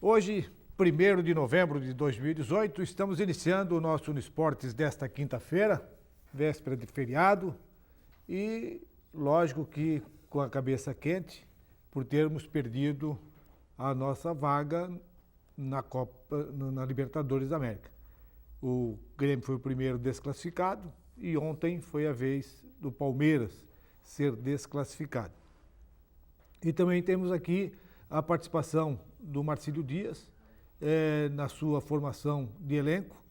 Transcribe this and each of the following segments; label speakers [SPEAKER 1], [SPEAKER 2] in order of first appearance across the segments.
[SPEAKER 1] Hoje, 1º de novembro de 2018, estamos iniciando o nosso Uniesportes desta quinta-feira, véspera de feriado, e lógico que com a cabeça quente por termos perdido a nossa vaga na Libertadores da América. O Grêmio foi o primeiro desclassificado e ontem foi a vez do Palmeiras ser desclassificado. E também temos aqui a participação do Marcílio Dias, na sua formação de elenco,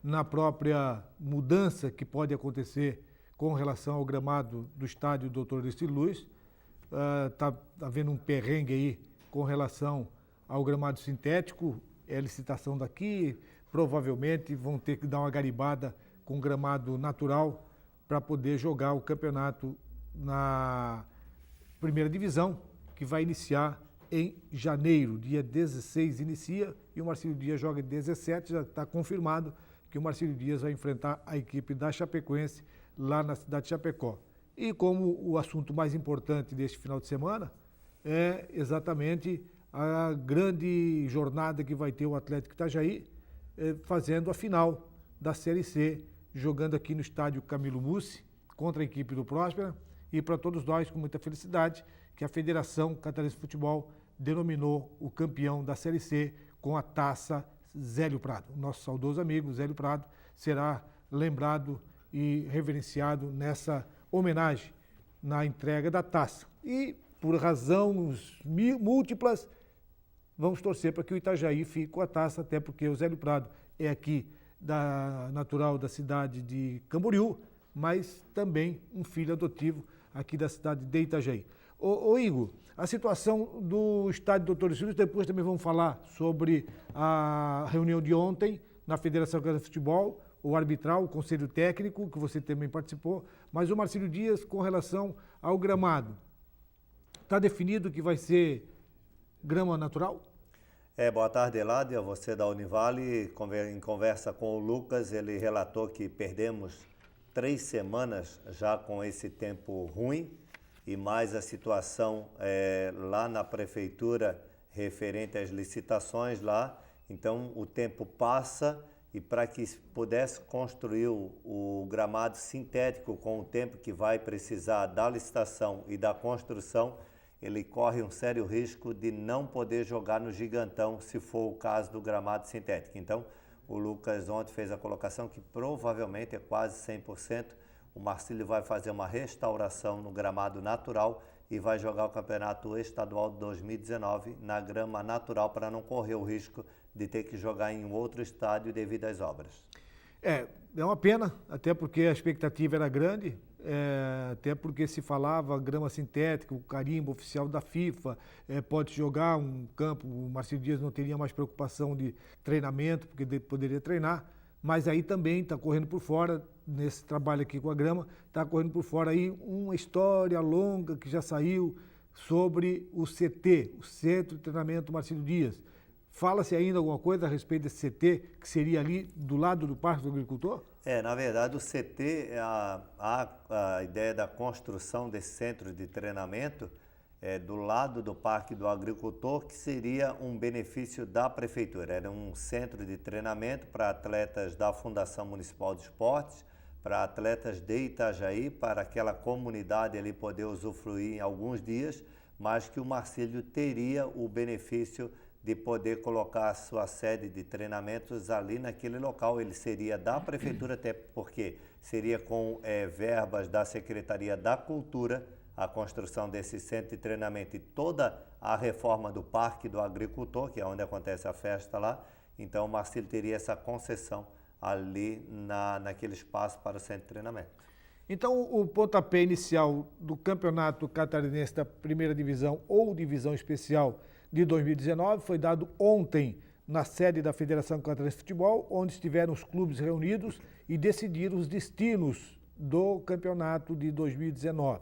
[SPEAKER 1] na própria mudança que pode acontecer com relação ao gramado do estádio Dr. Ercílio Luz. Está havendo um perrengue aí com relação ao gramado sintético, licitação daqui, provavelmente vão ter que dar uma garibada com gramado natural para poder jogar o campeonato na primeira divisão, que vai iniciar em janeiro, dia 16 inicia, e o Marcílio Dias joga em 17, já está confirmado que o Marcílio Dias vai enfrentar a equipe da Chapecoense lá na cidade de Chapecó. E como o assunto mais importante deste final de semana é exatamente a grande jornada que vai ter o Atlético Itajaí, fazendo a final da Série C, jogando aqui no estádio Camilo Mussi, contra a equipe do Próspera, e para todos nós, com muita felicidade, que a Federação Catarinense de Futebol denominou o campeão da Série C com a taça Zélio Prado. O nosso saudoso amigo Zélio Prado será lembrado e reverenciado nessa homenagem, na entrega da taça. E, por razões múltiplas, vamos torcer para que o Itajaí fique com a taça, até porque o Zélio Prado é aqui natural da cidade de Camboriú, mas também um filho adotivo aqui da cidade de Itajaí. Ô Igor, a situação do estádio Dr. Ercílio, depois também vamos falar sobre a reunião de ontem na Federação Catarinense de Futebol, o arbitral, o conselho técnico, que você também participou, mas o Marcílio Dias, com relação ao gramado, está definido que vai ser grama natural?
[SPEAKER 2] Boa tarde, Eladio, você da Univale. Em conversa com o Lucas, ele relatou que perdemos 3 semanas já com esse tempo ruim, e mais a situação lá na prefeitura referente às licitações lá. Então o tempo passa, e para que pudesse construir o gramado sintético com o tempo que vai precisar da licitação e da construção, ele corre um sério risco de não poder jogar no Gigantão, se for o caso do gramado sintético. Então o Lucas ontem fez a colocação que provavelmente é quase 100%. O Marcílio vai fazer uma restauração no gramado natural e vai jogar o campeonato estadual de 2019 na grama natural, para não correr o risco de ter que jogar em outro estádio devido às obras.
[SPEAKER 1] É uma pena, até porque a expectativa era grande, até porque se falava grama sintética, o carimbo oficial da FIFA, pode jogar um campo, o Marcílio Dias não teria mais preocupação de treinamento, porque poderia treinar, mas aí também está correndo por fora, nesse trabalho aqui com a grama, está correndo por fora aí uma história longa que já saiu sobre o CT, o Centro de Treinamento Marcílio Dias. Fala-se ainda alguma coisa a respeito desse CT, que seria ali do lado do Parque do Agricultor?
[SPEAKER 2] Na verdade o CT, a ideia da construção desse centro de treinamento do lado do Parque do Agricultor, que seria um benefício da Prefeitura. Era um centro de treinamento para atletas da Fundação Municipal de Esportes, para atletas de Itajaí, para aquela comunidade ali poder usufruir em alguns dias, mas que o Marcílio teria o benefício de poder colocar a sua sede de treinamentos ali naquele local. Ele seria da Prefeitura, até porque seria com verbas da Secretaria da Cultura, a construção desse centro de treinamento e toda a reforma do Parque do Agricultor, que é onde acontece a festa lá. Então o Marcílio teria essa concessão ali naquele espaço para o centro de treinamento.
[SPEAKER 1] Então o pontapé inicial do Campeonato Catarinense da Primeira Divisão ou Divisão Especial de 2019 foi dado ontem na sede da Federação Catarinense de Futebol, onde estiveram os clubes reunidos e decidiram os destinos do campeonato de 2019.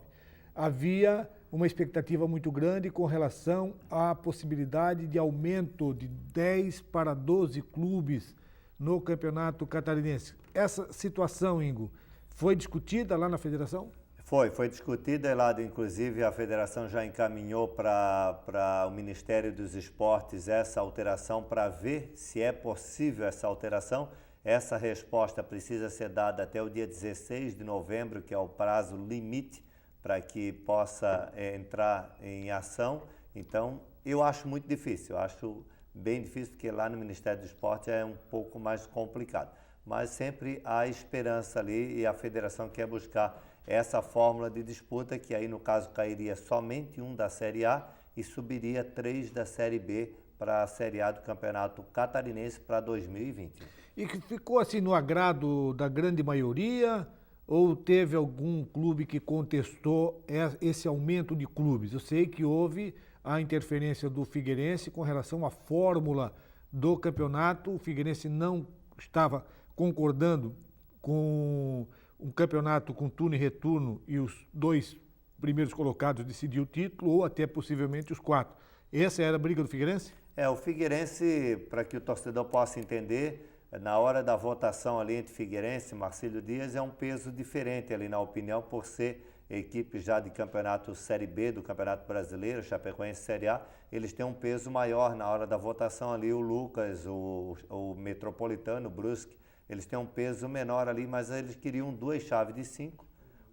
[SPEAKER 1] Havia uma expectativa muito grande com relação à possibilidade de aumento de 10 para 12 clubes no Campeonato Catarinense. Essa situação, Ingo, foi discutida lá na federação?
[SPEAKER 2] Foi discutido, Elado, inclusive a federação já encaminhou para o Ministério dos Esportes essa alteração para ver se é possível essa alteração. Essa resposta precisa ser dada até o dia 16 de novembro, que é o prazo limite para que possa entrar em ação. Então, eu acho muito difícil, eu acho bem difícil, porque lá no Ministério do Esporte é um pouco mais complicado. Mas sempre há esperança ali e a federação quer buscar essa fórmula de disputa, que aí no caso cairia somente um da Série A e subiria 3 da Série B para a Série A do Campeonato Catarinense para 2020.
[SPEAKER 1] E que ficou assim no agrado da grande maioria, ou teve algum clube que contestou esse aumento de clubes? Eu sei que houve a interferência do Figueirense com relação à fórmula do campeonato. O Figueirense não estava concordando com um campeonato com turno e retorno e os 2 primeiros colocados decidiam o título, ou até possivelmente os 4. Essa era a briga do Figueirense?
[SPEAKER 2] O Figueirense, para que o torcedor possa entender, na hora da votação ali entre Figueirense e Marcílio Dias, é um peso diferente ali na opinião, por ser equipe já de campeonato Série B do Campeonato Brasileiro, Chapecoense Série A, eles têm um peso maior na hora da votação ali, o Lucas, o Metropolitano, o Brusque, eles têm um peso menor ali, mas eles queriam 2 chaves de 5,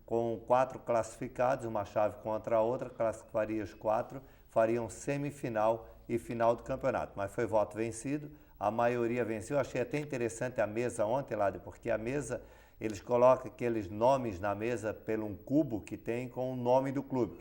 [SPEAKER 2] com 4 classificados, uma chave contra a outra, classificaria os 4, fariam semifinal e final do campeonato. Mas foi voto vencido, a maioria venceu. Eu achei até interessante a mesa ontem, Lado, porque a mesa, eles colocam aqueles nomes na mesa pelo um cubo que tem com o nome do clube.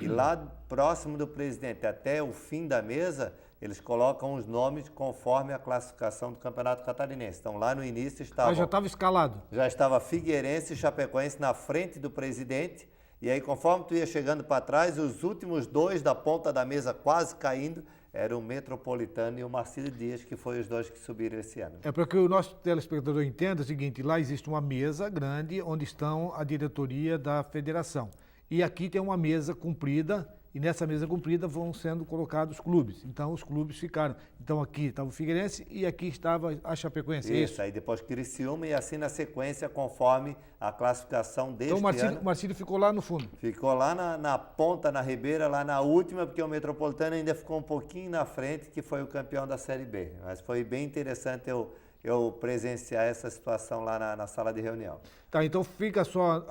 [SPEAKER 2] E lá próximo do presidente, até o fim da mesa, eles colocam os nomes conforme a classificação do Campeonato Catarinense. Então, lá no início estava...
[SPEAKER 1] Mas já estava escalado.
[SPEAKER 2] Já estava Figueirense e Chapecoense na frente do presidente. E aí, conforme tu ia chegando para trás, os últimos 2 da ponta da mesa quase caindo eram o Metropolitano e o Marcílio Dias, que foram os 2 que subiram esse ano.
[SPEAKER 1] É para que o nosso telespectador entenda o seguinte: lá existe uma mesa grande onde estão a diretoria da federação. E aqui tem uma mesa comprida, e nessa mesa comprida vão sendo colocados clubes. Então os clubes ficaram. Então aqui estava o Figueirense e aqui estava a Chapecoense.
[SPEAKER 2] Isso, aí depois Criciúma e assim na sequência, conforme a classificação deste
[SPEAKER 1] ano. Então
[SPEAKER 2] o
[SPEAKER 1] Marcílio ficou lá no fundo.
[SPEAKER 2] Ficou lá na ponta, na ribeira, lá na última, porque o Metropolitano ainda ficou um pouquinho na frente, que foi o campeão da Série B. Mas foi bem interessante eu presenciar essa situação lá na sala de reunião.
[SPEAKER 1] Tá, então fica só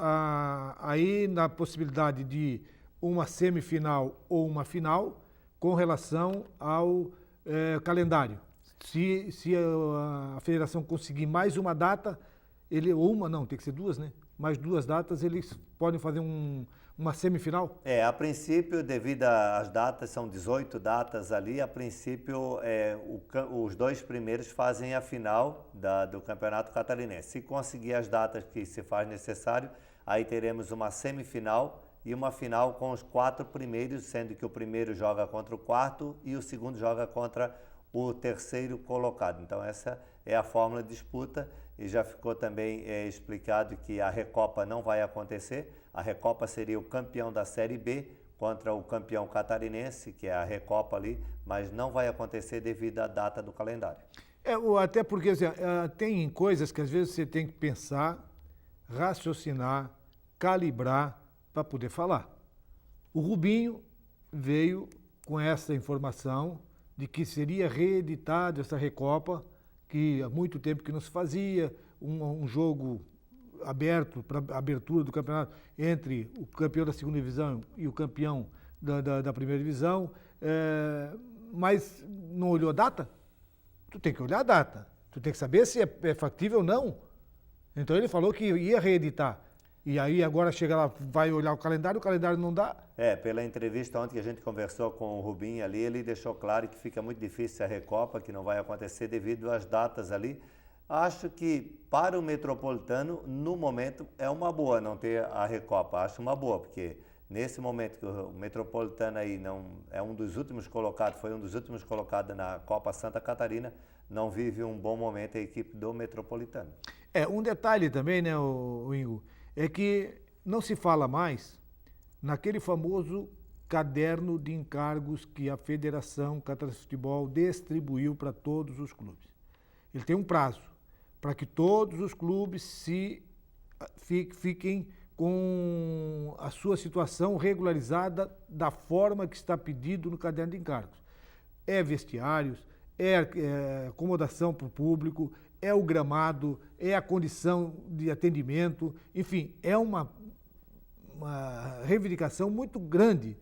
[SPEAKER 1] aí na possibilidade de uma semifinal ou uma final com relação ao calendário. Se a federação conseguir mais uma data, tem que ser 2, né? Mais 2 datas, eles podem fazer uma semifinal?
[SPEAKER 2] A princípio, devido às datas, são 18 datas ali, a princípio os 2 primeiros fazem a final do Campeonato Catarinense. Se conseguir as datas que se faz necessário, aí teremos uma semifinal e uma final com os 4 primeiros, sendo que o primeiro joga contra o 4º e o segundo joga contra o 3º colocado. Então essa é a fórmula de disputa e já ficou também explicado que a Recopa não vai acontecer. A Recopa seria o campeão da Série B contra o campeão catarinense, que é a Recopa ali, mas não vai acontecer devido à data do calendário.
[SPEAKER 1] Até porque assim, tem coisas que às vezes você tem que pensar, raciocinar, calibrar para poder falar. O Rubinho veio com essa informação de que seria reeditado essa Recopa, que há muito tempo que não se fazia, um jogo aberto para abertura do campeonato entre o campeão da segunda divisão e o campeão da primeira divisão, mas não olhou a data? Tu tem que olhar a data, tu tem que saber se é factível ou não. Então ele falou que ia reeditar. E aí agora chega lá, vai olhar o calendário não dá?
[SPEAKER 2] Pela entrevista ontem que a gente conversou com o Rubinho ali, ele deixou claro que fica muito difícil a Recopa, que não vai acontecer devido às datas ali. Acho que para o Metropolitano, no momento, é uma boa não ter a Recopa. Acho uma boa, porque nesse momento que o Metropolitano aí não é um dos últimos colocados, foi um dos últimos colocados na Copa Santa Catarina, não vive um bom momento a equipe do Metropolitano.
[SPEAKER 1] Um detalhe também, né, o Ingo, é que não se fala mais naquele famoso caderno de encargos que a Federação Catarinense de Futebol distribuiu para todos os clubes. Ele tem um prazo para que todos os clubes fiquem com a sua situação regularizada da forma que está pedido no caderno de encargos. É vestiários, é acomodação para o público, é o gramado, é a condição de atendimento, enfim, é uma reivindicação muito grande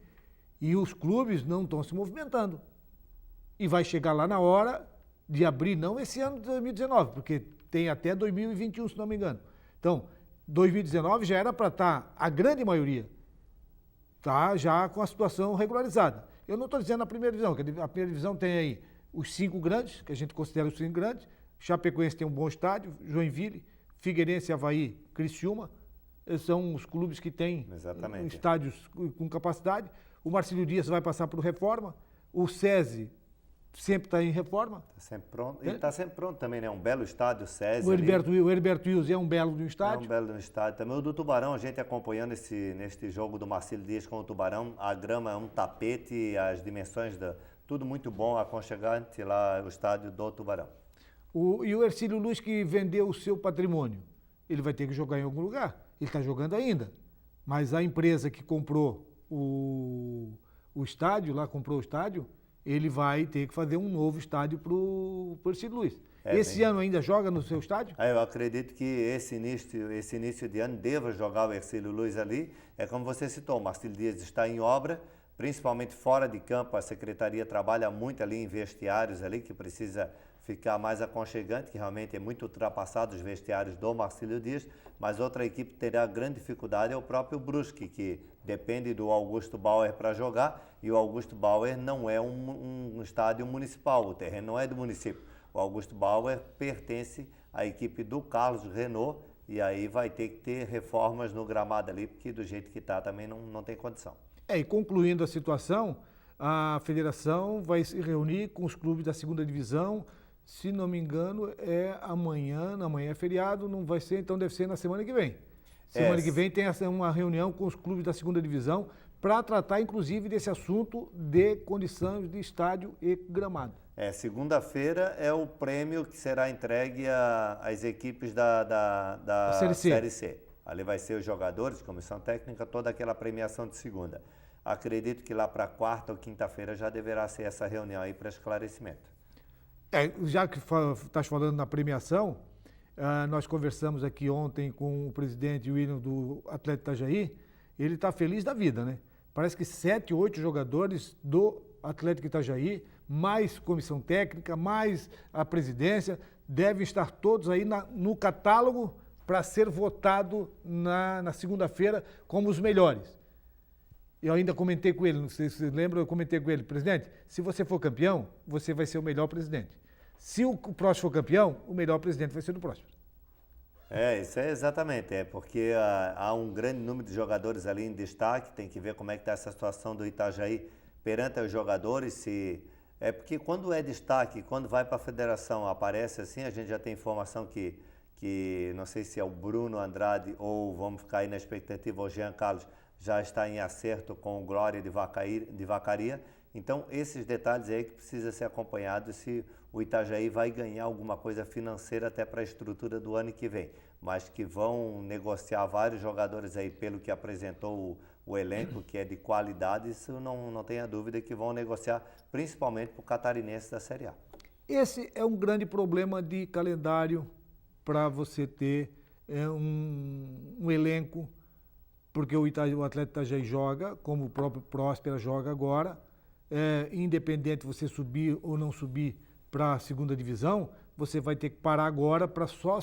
[SPEAKER 1] e os clubes não estão se movimentando. E vai chegar lá na hora de abrir, não esse ano de 2019, porque tem até 2021, se não me engano. Então, 2019 já era para estar, a grande maioria, tá já com a situação regularizada. Eu não estou dizendo a primeira divisão, que a primeira divisão tem aí os 5 grandes, que a gente considera os 5 grandes. Chapecoense tem um bom estádio, Joinville, Figueirense, Avaí, Criciúma. Esses são os clubes que têm estádios com capacidade. O Marcílio Dias vai passar por reforma. O SESI sempre está em reforma.
[SPEAKER 2] Está sempre pronto. Ele está sempre pronto também, né? Um belo estádio, o SESI.
[SPEAKER 1] O Heriberto Wilson é um belo de um estádio.
[SPEAKER 2] É um belo de um estádio. Também o do Tubarão, a gente acompanhando neste jogo do Marcílio Dias com o Tubarão. A grama é um tapete, as dimensões, tudo muito bom, aconchegante lá, o estádio do Tubarão.
[SPEAKER 1] E o Hercílio Luz, que vendeu o seu patrimônio, ele vai ter que jogar em algum lugar. Ele está jogando ainda. Mas a empresa que comprou o estádio, ele vai ter que fazer um novo estádio para o Hercílio Luz. Esse ano ainda joga no seu estádio?
[SPEAKER 2] Eu acredito que esse início de ano deva jogar o Hercílio Luz ali. É como você citou, o Marcílio Dias está em obra, principalmente fora de campo. A secretaria trabalha muito ali em vestiários ali, que precisa ficar mais aconchegante, que realmente é muito ultrapassado os vestiários do Marcílio Dias, mas outra equipe terá grande dificuldade é o próprio Brusque, que depende do Augusto Bauer para jogar, e o Augusto Bauer não é um estádio municipal, o terreno não é do município. O Augusto Bauer pertence à equipe do Carlos Renault, e aí vai ter que ter reformas no gramado ali, porque do jeito que está também não tem condição.
[SPEAKER 1] E concluindo a situação, a federação vai se reunir com os clubes da segunda divisão. Se não me engano, amanhã é feriado, não vai ser, então deve ser na semana que vem. Semana que vem tem uma reunião com os clubes da segunda divisão para tratar, inclusive, desse assunto de condições de estádio e gramado.
[SPEAKER 2] Segunda-feira é o prêmio que será entregue às equipes da Série C. Ali vai ser os jogadores, comissão técnica, toda aquela premiação de segunda. Acredito que lá para quarta ou quinta-feira já deverá ser essa reunião aí para esclarecimento.
[SPEAKER 1] Já que estás falando na premiação, nós conversamos aqui ontem com o presidente William do Atlético Itajaí, ele está feliz da vida, né? Parece que 7, 8 jogadores do Atlético Itajaí, mais comissão técnica, mais a presidência, devem estar todos aí no catálogo para ser votado na segunda-feira como os melhores. Eu ainda comentei com ele, não sei se você lembra, eu comentei com ele, presidente, se você for campeão, você vai ser o melhor presidente. Se o próximo for campeão, o melhor presidente vai ser do próximo.
[SPEAKER 2] Isso é exatamente, porque há um grande número de jogadores ali em destaque, tem que ver como é que está essa situação do Itajaí perante os jogadores, porque quando é destaque, quando vai para a federação, aparece assim, a gente já tem informação que não sei se é o Bruno Andrade ou vamos ficar aí na expectativa, o Jean Carlos, já está em acerto com o Glória de Vacaria. Então, esses detalhes aí que precisa ser acompanhado se o Itajaí vai ganhar alguma coisa financeira até para a estrutura do ano que vem. Mas que vão negociar vários jogadores aí, pelo que apresentou o elenco, que é de qualidade, isso não tenha dúvida que vão negociar, principalmente para o catarinense da Série A.
[SPEAKER 1] Esse é um grande problema de calendário para você ter um elenco, porque o Atlético Itajaí joga, como o próprio Próspera joga agora, independente você subir ou não subir para a segunda divisão, você vai ter que parar agora para só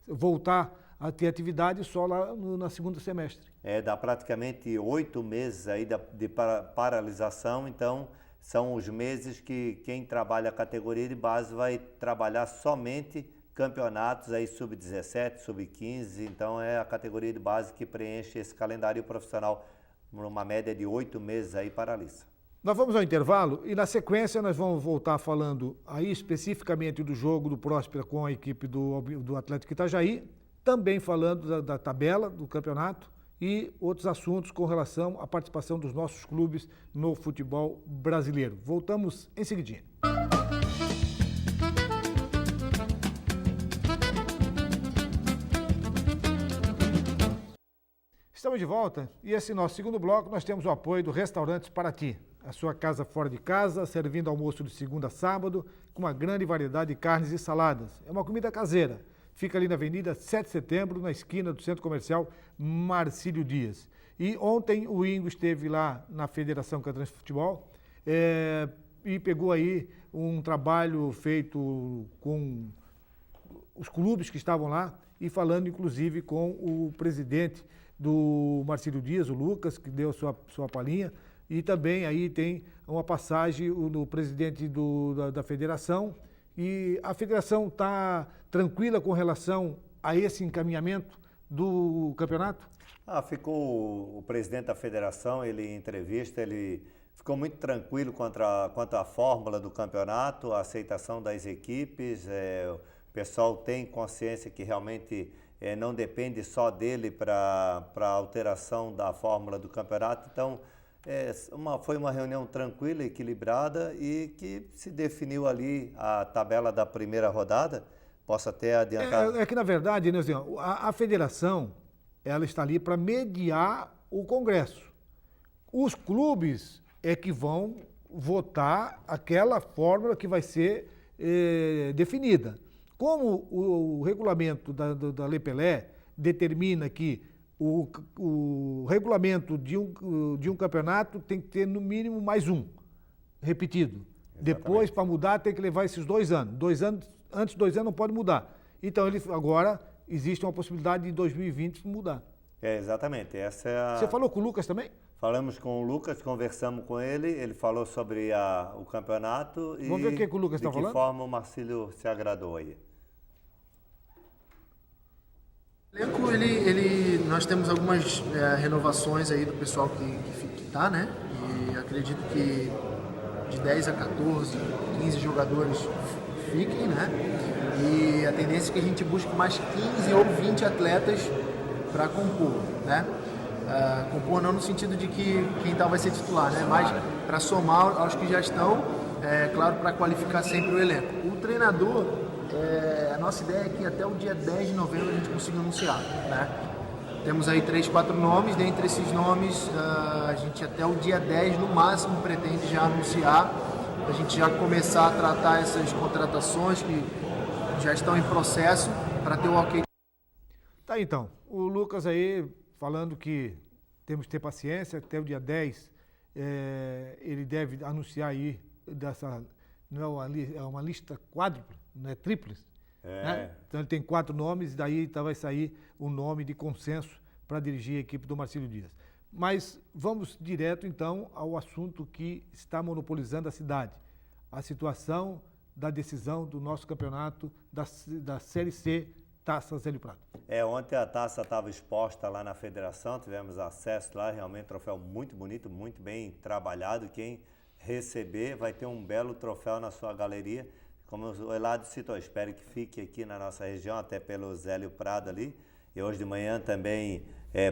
[SPEAKER 1] voltar a ter atividade só lá na segundo semestre.
[SPEAKER 2] Dá praticamente 8 meses aí de paralisação, então são os meses que quem trabalha a categoria de base vai trabalhar somente campeonatos aí sub-17, sub-15, então é a categoria de base que preenche esse calendário profissional numa média de 8 meses aí paralisa.
[SPEAKER 1] Nós vamos ao intervalo e na sequência nós vamos voltar falando aí especificamente do jogo do Próspera com a equipe do Atlético Itajaí, também falando da tabela do campeonato e outros assuntos com relação à participação dos nossos clubes no futebol brasileiro. Voltamos em seguidinho. Estamos de volta e esse nosso segundo bloco nós temos o apoio do Restaurantes Paraty, a sua casa fora de casa, servindo almoço de segunda a sábado, com uma grande variedade de carnes e saladas. É uma comida caseira. Fica ali na Avenida 7 de Setembro, na esquina do Centro Comercial Marcílio Dias. E ontem o Ingo esteve lá na Federação Catarinense de Futebol e pegou aí um trabalho feito com os clubes que estavam lá e falando inclusive com o presidente do Marcílio Dias, o Lucas, que deu sua palhinha, e também aí tem uma passagem no presidente da federação, e a federação está tranquila com relação a esse encaminhamento do campeonato?
[SPEAKER 2] Ficou o presidente da federação, ele em entrevista, ele ficou muito tranquilo quanto à fórmula do campeonato, a aceitação das equipes, o pessoal tem consciência que realmente não depende só dele para a alteração da fórmula do campeonato. Então, foi uma reunião tranquila, equilibrada e que se definiu ali a tabela da primeira rodada. Posso até adiantar?
[SPEAKER 1] É que, na verdade, né, assim, a federação ela está ali para mediar o Congresso. Os clubes é que vão votar aquela fórmula que vai ser definida. Como o regulamento da Lei Pelé determina que o regulamento de um campeonato tem que ter no mínimo mais um repetido. Exatamente. Depois, para mudar, tem que levar esses 2 anos. 2 anos, antes de 2 anos não pode mudar. Então, agora existe uma possibilidade de 2020 mudar.
[SPEAKER 2] Exatamente.
[SPEAKER 1] Você falou com o Lucas também?
[SPEAKER 2] Falamos com o Lucas, conversamos com ele falou sobre o campeonato.
[SPEAKER 1] Vamos ver o que o Lucas está falando?
[SPEAKER 2] De que forma o Marcílio se agradou aí.
[SPEAKER 3] Nós temos algumas renovações aí do pessoal que está, né? E acredito que de 10 a 14, 15 jogadores fiquem, né? E a tendência é que a gente busque mais 15 ou 20 atletas para compor, né? Compor não no sentido de que quem tal vai ser titular, né? Mas para somar aos que já estão, claro, para qualificar sempre o elenco. O treinador, a nossa ideia é que até o dia 10 de novembro a gente consiga anunciar, né? Temos aí 3, 4 nomes, dentre esses nomes a gente até o dia 10 no máximo pretende já anunciar, a gente já começar a tratar essas contratações que já estão em processo para ter o ok.
[SPEAKER 1] Tá, então, o Lucas aí falando que temos que ter paciência, até o dia 10 ele deve anunciar aí não é uma lista quádrupla, não é tríplice. Né? Então ele tem 4 nomes, e daí vai sair o nome de consenso para dirigir a equipe do Marcílio Dias. Mas vamos direto então ao assunto que está monopolizando a cidade, a situação da decisão do nosso campeonato da Série C, Taça Zélio Prado.
[SPEAKER 2] Ontem a taça estava exposta lá na federação, tivemos acesso lá, realmente troféu muito bonito, muito bem trabalhado. Quem receber vai ter um belo troféu na sua galeria. Como o Elado citou, espero que fique aqui na nossa região, até pelo Zélio Prado ali. E hoje de manhã também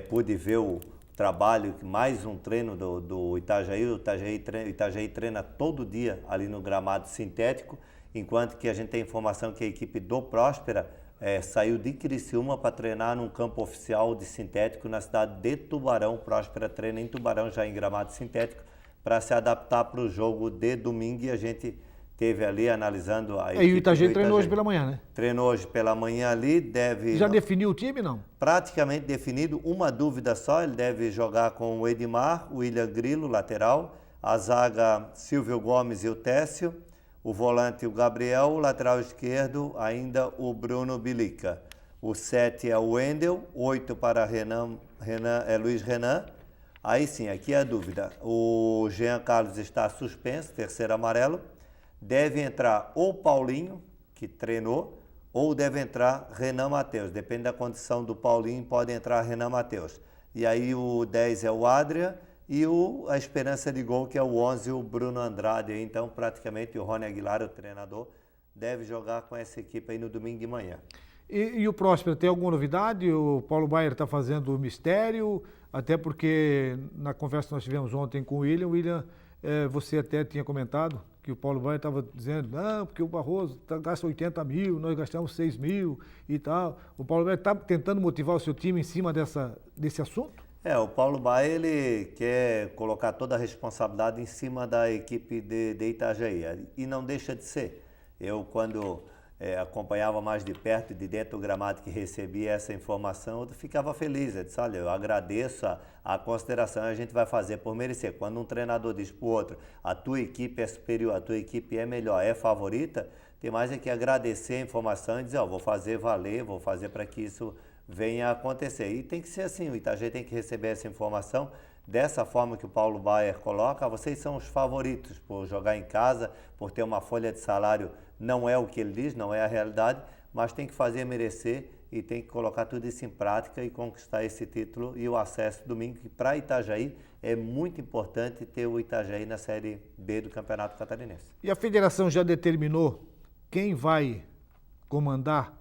[SPEAKER 2] pude ver o trabalho, mais um treino do Itajaí. O Itajaí treina todo dia ali no gramado sintético, enquanto que a gente tem informação que a equipe do Próspera saiu de Criciúma para treinar num campo oficial de sintético na cidade de Tubarão. Próspera treina em Tubarão, já em gramado sintético, para se adaptar para o jogo de domingo, e a gente teve ali analisando a equipe.
[SPEAKER 1] E o Itajaí treinou hoje pela manhã, né?
[SPEAKER 2] Treinou hoje pela manhã ali, deve...
[SPEAKER 1] Já definiu o time, não?
[SPEAKER 2] Praticamente definido, uma dúvida só, ele deve jogar com o Edmar, o William Grilo, lateral, a zaga Silvio Gomes e o Técio, o volante o Gabriel, o lateral esquerdo ainda o Bruno Bilica. O 7 é o Wendel, 8 para Luiz Renan. Aí sim, aqui é a dúvida. O Jean Carlos está suspenso, terceiro amarelo. Deve entrar ou Paulinho, que treinou, ou deve entrar Renan Matheus. Depende da condição do Paulinho, pode entrar Renan Matheus. E aí o 10 é o Adrian e a esperança de gol, que é o 11, o Bruno Andrade. Então, praticamente, o Rony Aguilar, o treinador, deve jogar com essa equipe aí no domingo de manhã.
[SPEAKER 1] E o Próspero, tem alguma novidade? O Paulo Baier está fazendo o mistério, até porque na conversa que nós tivemos ontem com o William, você até tinha comentado que o Paulo Baier estava dizendo, não, porque o Barroso gasta 80 mil, nós gastamos 6 mil e tal. O Paulo Baier está tentando motivar o seu time em cima desse assunto?
[SPEAKER 2] O Paulo Baier, ele quer colocar toda a responsabilidade em cima da equipe de Itajaí, e não deixa de ser. Eu, quando acompanhava mais de perto e de dentro do gramado que recebia essa informação, eu ficava feliz. Eu disse, olha, eu agradeço a consideração, a gente vai fazer por merecer. Quando um treinador diz para o outro, a tua equipe é superior, a tua equipe é melhor, é favorita, tem mais é que agradecer a informação e dizer, vou fazer valer, vou fazer para que isso venha a acontecer. E tem que ser assim, o Itajaí tem que receber essa informação dessa forma que o Paulo Baier coloca. Vocês são os favoritos por jogar em casa, por ter uma folha de salário, não é o que ele diz, não é a realidade, mas tem que fazer merecer e tem que colocar tudo isso em prática e conquistar esse título e o acesso domingo, que para Itajaí é muito importante ter o Itajaí na Série B do Campeonato Catarinense.
[SPEAKER 1] E a federação já determinou quem vai comandar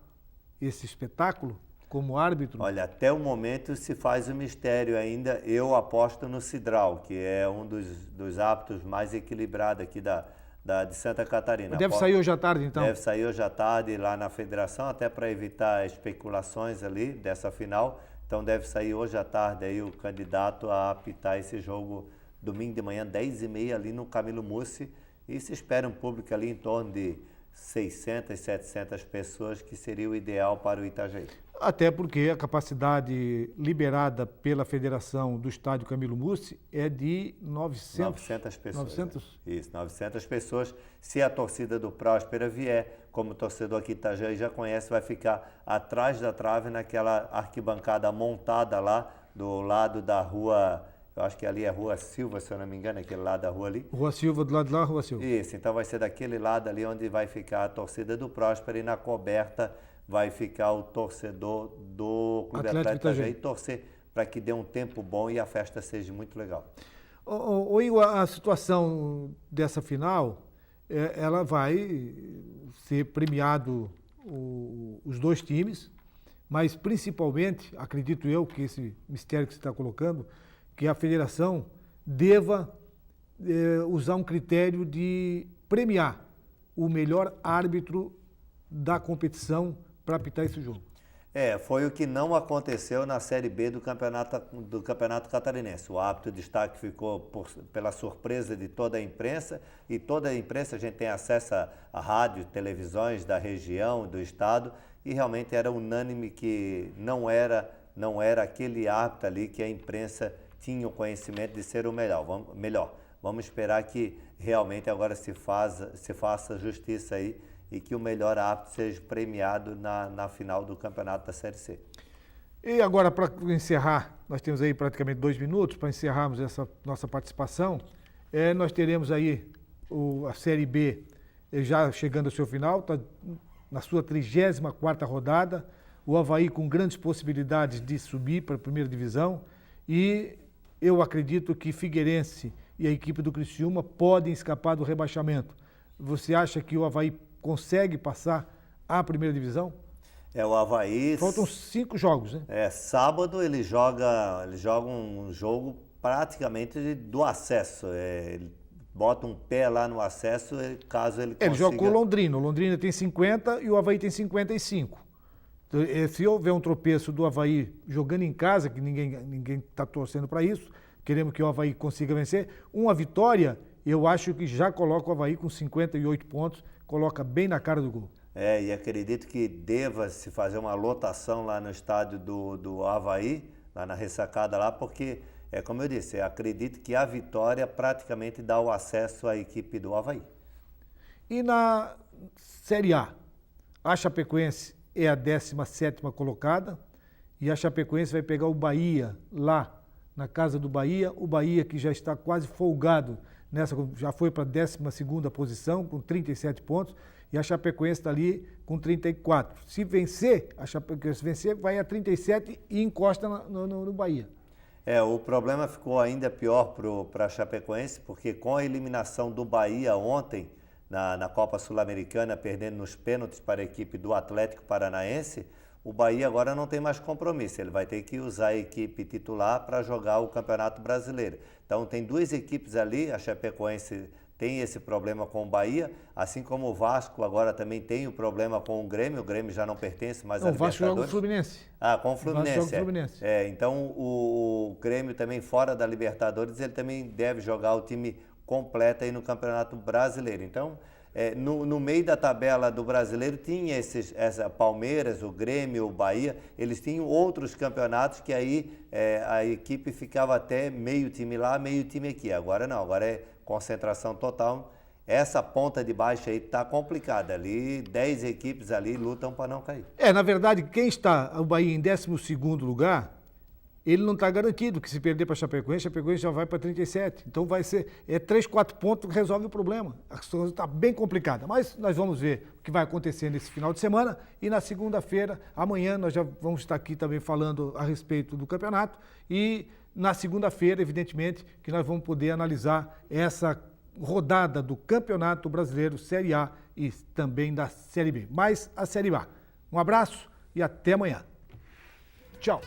[SPEAKER 1] esse espetáculo como árbitro?
[SPEAKER 2] Olha, até o momento se faz um mistério ainda. Eu aposto no Cidral, que é um dos árbitros mais equilibrados aqui de Santa Catarina.
[SPEAKER 1] Deve sair hoje à tarde, então?
[SPEAKER 2] Deve sair hoje à tarde lá na federação, até para evitar especulações ali dessa final. Então deve sair hoje à tarde aí o candidato a apitar esse jogo domingo de manhã, 10h30, ali no Camilo Mussi. E se espera um público ali em torno de 600, 700 pessoas, que seria o ideal para o Itajaí.
[SPEAKER 1] Até porque a capacidade liberada pela Federação do Estádio Camilo Mussi é de 900
[SPEAKER 2] pessoas.
[SPEAKER 1] 900?
[SPEAKER 2] Isso, 900 pessoas. Se a torcida do Próspera vier, como o torcedor aqui de Itajaí já conhece, vai ficar atrás da trave naquela arquibancada montada lá do lado da rua. Eu acho que ali é Rua Silva, se eu não me engano, aquele lado da rua ali.
[SPEAKER 1] Rua Silva, do lado de lá, Rua Silva.
[SPEAKER 2] Isso, então vai ser daquele lado ali onde vai ficar a torcida do Próspera, e na coberta vai ficar o torcedor do Clube Atlético Itajaí, torcer para que dê um tempo bom e a festa seja muito legal.
[SPEAKER 1] Igor, a situação dessa final, ela vai ser premiado os dois times, mas principalmente, acredito eu, que esse mistério que você está colocando, que a federação deva usar um critério de premiar o melhor árbitro da competição para apitar esse jogo.
[SPEAKER 2] Foi o que não aconteceu na Série B do Campeonato Catarinense. O árbitro de destaque ficou pela surpresa de toda a imprensa, e toda a imprensa, a gente tem acesso a rádio, televisões da região, do estado, e realmente era unânime que não era aquele árbitro ali que a imprensa tinha o conhecimento de ser o melhor. Vamos esperar que realmente agora se faça justiça aí e que o melhor árbitro seja premiado na final do campeonato da Série C.
[SPEAKER 1] E agora, para encerrar, nós temos aí praticamente 2 minutos para encerrarmos essa nossa participação. Nós teremos aí a Série B já chegando ao seu final, está na sua 34ª rodada, o Avaí com grandes possibilidades de subir para a primeira divisão, e eu acredito que Figueirense e a equipe do Criciúma podem escapar do rebaixamento. Você acha que o Avaí consegue passar à primeira divisão?
[SPEAKER 2] O Avaí...
[SPEAKER 1] Faltam 5 jogos, né?
[SPEAKER 2] Sábado ele joga um jogo praticamente do acesso. Ele bota um pé lá no acesso, caso ele consiga...
[SPEAKER 1] Ele joga com o Londrina. O Londrina tem 50 e o Avaí tem 55. Então, se houver um tropeço do Avaí jogando em casa, que ninguém está torcendo para isso, queremos que o Avaí consiga vencer, uma vitória, eu acho que já coloca o Avaí com 58 pontos, coloca bem na cara do gol.
[SPEAKER 2] E acredito que deva se fazer uma lotação lá no estádio do Avaí, lá na ressacada lá, porque, como eu disse, acredito que a vitória praticamente dá o acesso à equipe do Avaí.
[SPEAKER 1] E na Série A, a Chapecoense é a 17ª colocada, e a Chapecoense vai pegar o Bahia lá na casa do Bahia, o Bahia que já está quase folgado já foi para a 12ª posição com 37 pontos, e a Chapecoense está ali com 34. Se vencer, a Chapecoense vencer, vai a 37 e encosta no Bahia.
[SPEAKER 2] O problema ficou ainda pior para a Chapecoense, porque com a eliminação do Bahia ontem na Copa Sul-Americana, perdendo nos pênaltis para a equipe do Atlético Paranaense, o Bahia agora não tem mais compromisso, ele vai ter que usar a equipe titular para jogar o Campeonato Brasileiro. Então tem 2 equipes ali, a Chapecoense tem esse problema com o Bahia, assim como o Vasco agora também tem o problema com o Grêmio já não pertence mais à Libertadores.
[SPEAKER 1] O Vasco joga com o Fluminense.
[SPEAKER 2] Ah, com o Fluminense.
[SPEAKER 1] O Vasco joga com o Fluminense.
[SPEAKER 2] Então o Grêmio também fora da Libertadores, ele também deve jogar o time completo aí no Campeonato Brasileiro. Então, no meio da tabela do Brasileiro tinha essa Palmeiras, o Grêmio, o Bahia, eles tinham outros campeonatos que aí a equipe ficava até meio time lá, meio time aqui. Agora não, agora é concentração total. Essa ponta de baixo aí tá complicada. Ali, 10 equipes ali lutam para não cair.
[SPEAKER 1] Na verdade, quem está, o Bahia, em 12º lugar, ele não está garantido, que se perder para Chapecoense já vai para 37. Então vai ser 3, 4 pontos que resolve o problema. A situação está bem complicada. Mas nós vamos ver o que vai acontecer nesse final de semana. E na segunda-feira, amanhã, nós já vamos estar aqui também falando a respeito do campeonato. E na segunda-feira, evidentemente, que nós vamos poder analisar essa rodada do Campeonato Brasileiro Série A e também da Série B. Mais a Série A. Um abraço e até amanhã. Tchau.